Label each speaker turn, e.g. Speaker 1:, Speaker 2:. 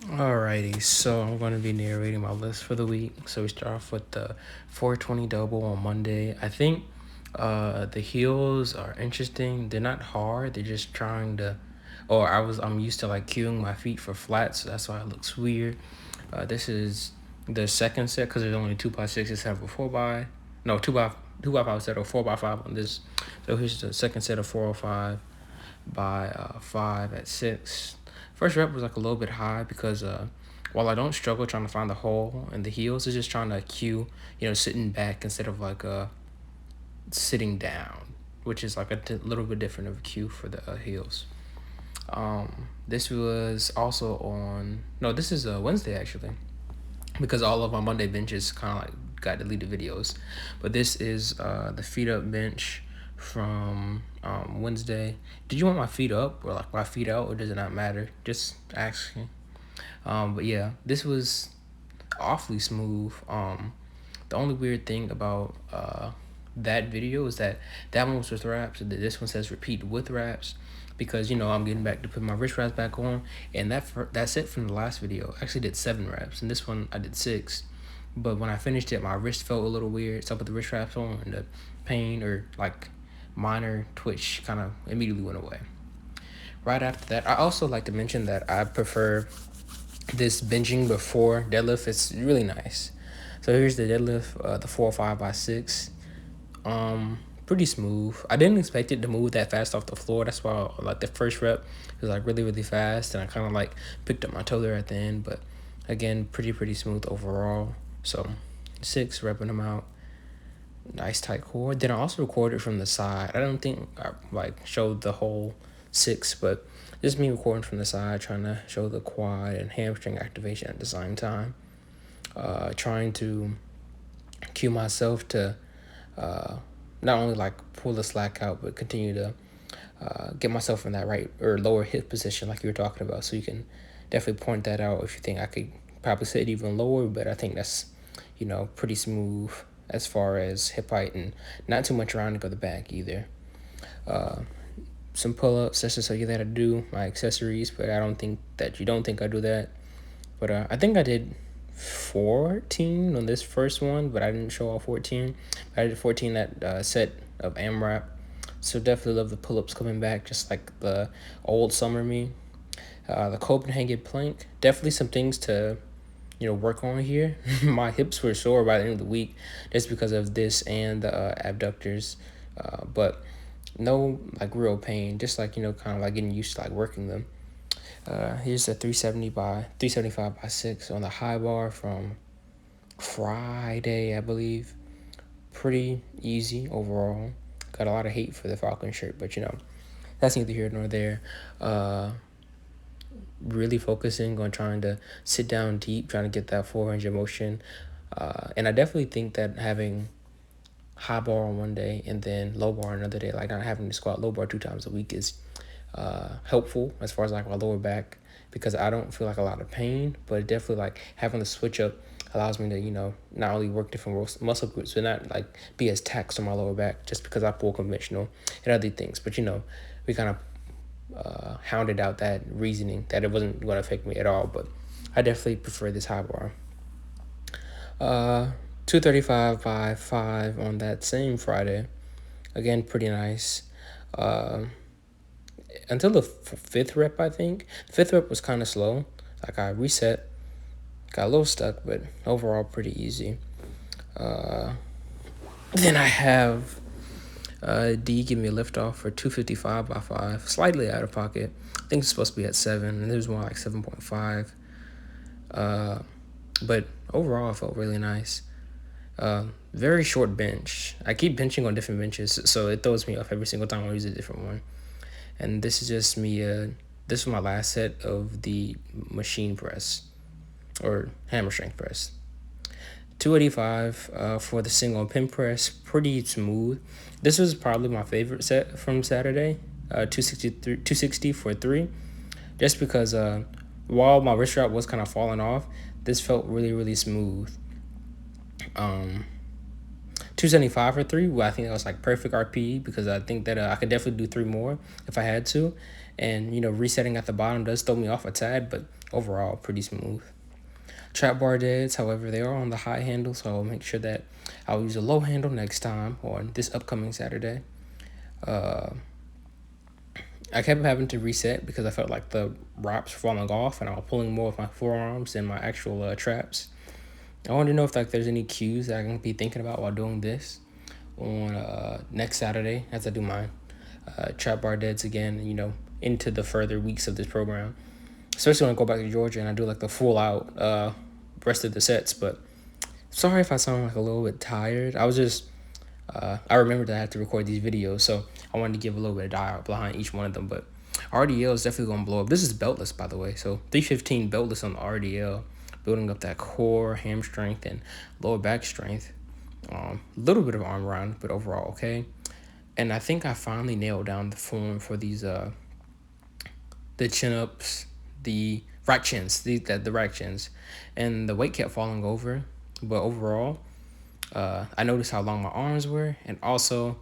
Speaker 1: Alrighty, so I'm going to be narrating my list for the week. So we start off with the 420 double on Monday. I think the heels are interesting. They're not hard. They're just trying to, or I'm used to like cueing my feet for flats, so that's why it looks weird. This is the second set because there's only 2x6 instead of a 4x, no, 2x5 set or 4x5 on this. So here's the second set of 405 by 5 at 6. First rep was like a little bit high because while I don't struggle trying to find the hole in the heels, it's just trying to cue, sitting back instead of like sitting down, which is like a little bit different of a cue for the heels. This was also on, no, this is Wednesday actually, because all of my Monday benches kind of like got deleted videos. But this is the feet up bench from Wednesday. Did you want my feet up or like my feet out, or does it not matter? Just asking. But yeah, this was awfully smooth. The only weird thing about that video is that one was with wraps, and this one says repeat with wraps, because I'm getting back to put my wrist wraps back on, and that's it from the last video. I actually did 7 reps, and this one I did 6. But when I finished it, my wrist felt a little weird, so I put the wrist wraps on, and the pain or like minor twitch kind of immediately went away. Right after that, I also like to mention that I prefer this benching before deadlift. It's really nice. So here's the deadlift, the 405 by 6. Pretty smooth. I didn't expect it to move that fast off the floor. That's why like the first rep was like really fast, and I kind of like picked up my toe there at the end. But again, pretty smooth overall. So 6, repping them out. Nice tight core. Then I also recorded from the side. I don't think I like showed the whole 6, but just me recording from the side, trying to show the quad and hamstring activation at the same time. Trying to cue myself to not only like pull the slack out, but continue to get myself in that right or lower hip position like you were talking about. So you can definitely point that out if you think I could probably sit even lower, but I think that's, pretty smooth as far as hip height, and not too much around to go the back either. Some pull-ups, that's just something that I do, my accessories, but I don't think that you don't think I do that. But I think I did 14 on this first one, but I didn't show all 14. I did 14 that set of AMRAP. So definitely love the pull-ups coming back, just like the old summer me. The Copenhagen plank, definitely some things to work on here. My hips were sore by the end of the week just because of this and the abductors, but no like real pain, just like kind of like getting used to like working them. Here's a 375 by 6 on the high bar from Friday, I believe. Pretty easy overall. Got a lot of hate for the Falcon shirt, but that's neither here nor there. Really focusing on trying to sit down deep, trying to get that full range of motion. And I definitely think that having high bar on one day and then low bar another day, like not having to squat low bar 2 times a week, is helpful as far as like my lower back, because I don't feel like a lot of pain, but definitely like having the switch up allows me to not only work different muscle groups, but not like be as taxed on my lower back just because I pull conventional and other things. But we kind of hounded out that reasoning that it wasn't going to affect me at all, but I definitely prefer this high bar. 235 by 5 on that same Friday. Again, pretty nice. Until the 5th rep, I think. The 5th rep was kind of slow. Like I reset, got a little stuck, but overall pretty easy. Then I have D give me a lift off for 255 by 5, slightly out of pocket. I think it's supposed to be at 7, and it was more like 7.5. But overall, it felt really nice. Very short bench. I keep benching on different benches, so it throws me off every single time I use a different one. And this is just me. This was my last set of the machine press or hammer strength press. 285 for the single pin press, pretty smooth. This was probably my favorite set from Saturday. 260 for 3, just because while my wrist wrap was kind of falling off, this felt really smooth. 275 for 3, well, I think that was like perfect RPE, because I think that I could definitely do 3 more if I had to. And resetting at the bottom does throw me off a tad, but overall pretty smooth. Trap bar deads, however, they are on the high handle, so I'll make sure that I'll use a low handle next time or this upcoming Saturday. I kept having to reset because I felt like the wraps were falling off and I was pulling more with my forearms than my actual traps. I wanted to know if like there's any cues that I can be thinking about while doing this on next Saturday as I do my trap bar deads again, into the further weeks of this program. Especially when I go back to Georgia and I do like the full out rest of the sets. But sorry if I sound like a little bit tired. I remembered that I had to record these videos, so I wanted to give a little bit of dialogue behind each one of them. But RDL is definitely going to blow up. This is beltless, by the way. So 315 beltless on the RDL, building up that core, ham strength, and lower back strength. A little bit of arm round, but overall okay. And I think I finally nailed down the form for these the chin ups, the rack chins, the rack chins, and the weight kept falling over. But overall, I noticed how long my arms were, and also